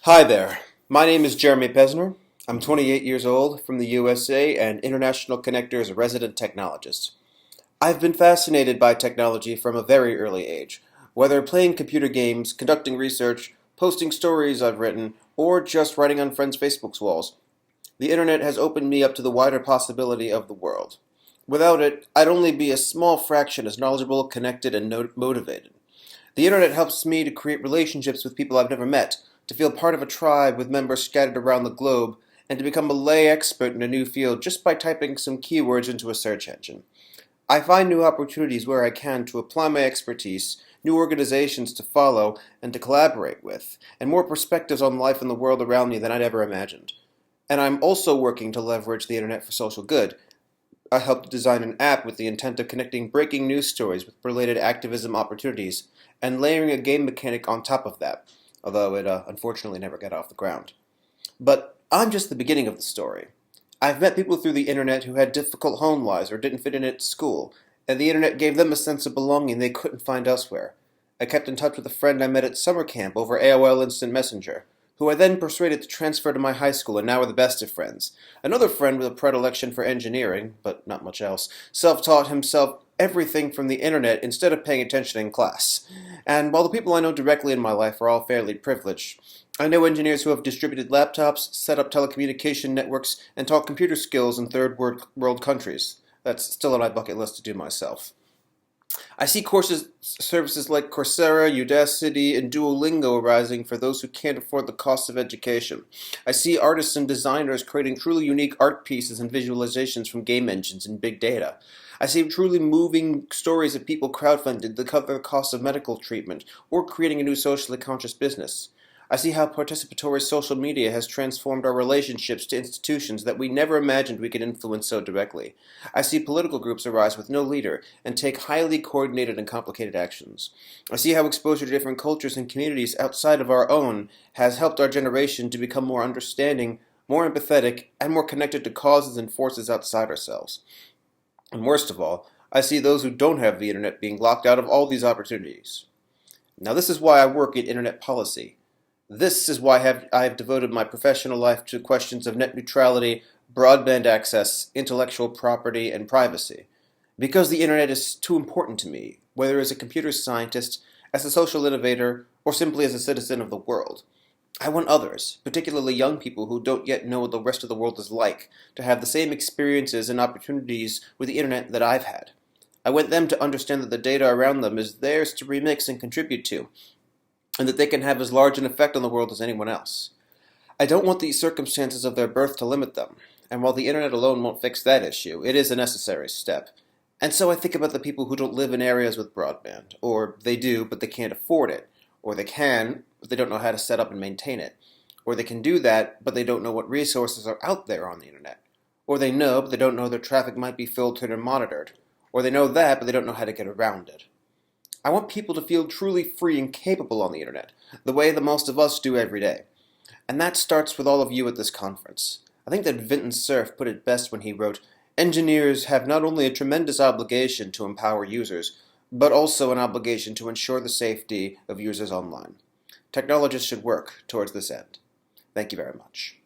Hi there. My name is Jeremy Pesner. I'm 28 years old from the USA and International Connector's resident technologist. I've been fascinated by technology from a very early age, whether playing computer games, conducting research, posting stories I've written, or just writing on friends' Facebook's walls. The internet has opened me up to the wider possibility of the world. Without it, I'd only be a small fraction as knowledgeable, connected, and motivated. The internet helps me to create relationships with people I've never met, to feel part of a tribe with members scattered around the globe, and to become a lay expert in a new field just by typing some keywords into a search engine. I find new opportunities where I can to apply my expertise, new organizations to follow and to collaborate with, and more perspectives on life and the world around me than I'd ever imagined. And I'm also working to leverage the internet for social good. I helped design an app with the intent of connecting breaking news stories with related activism opportunities, and layering a game mechanic on top of that, although it unfortunately never got off the ground. But I'm just the beginning of the story. I've met people through the internet who had difficult home lives or didn't fit in at school, and the internet gave them a sense of belonging they couldn't find elsewhere. I kept in touch with a friend I met at summer camp over AOL Instant Messenger, who I then persuaded to transfer to my high school, and now we're the best of friends. Another friend with a predilection for engineering, but not much else, self-taught himself everything from the internet instead of paying attention in class. And while the people I know directly in my life are all fairly privileged, I know engineers who have distributed laptops, set up telecommunication networks, and taught computer skills in third world countries. That's still on my bucket list to do myself. I see courses services like Coursera, Udacity, and Duolingo arising for those who can't afford the cost of education. I see artists and designers creating truly unique art pieces and visualizations from game engines and big data. I see truly moving stories of people crowdfunded to cover the cost of medical treatment or creating a new socially conscious business. I see how participatory social media has transformed our relationships to institutions that we never imagined we could influence so directly. I see political groups arise with no leader and take highly coordinated and complicated actions. I see how exposure to different cultures and communities outside of our own has helped our generation to become more understanding, more empathetic, and more connected to causes and forces outside ourselves. And worst of all, I see those who don't have the internet being locked out of all these opportunities. Now this is why I work in internet policy. This is why I have devoted my professional life to questions of net neutrality, broadband access, intellectual property, and privacy. Because the internet is too important to me, whether as a computer scientist, as a social innovator, or simply as a citizen of the world. I want others, particularly young people who don't yet know what the rest of the world is like, to have the same experiences and opportunities with the internet that I've had. I want them to understand that the data around them is theirs to remix and contribute to, and that they can have as large an effect on the world as anyone else. I don't want the circumstances of their birth to limit them, and while the internet alone won't fix that issue, it is a necessary step. And so I think about the people who don't live in areas with broadband, or they do, but they can't afford it, or they can, but they don't know how to set up and maintain it, or they can do that, but they don't know what resources are out there on the internet, or they know, but they don't know their traffic might be filtered and monitored, or they know that, but they don't know how to get around it. I want people to feel truly free and capable on the internet, the way that most of us do every day. And that starts with all of you at this conference. I think that Vinton Cerf put it best when he wrote, "Engineers have not only a tremendous obligation to empower users, but also an obligation to ensure the safety of users online. Technologists should work towards this end." Thank you very much.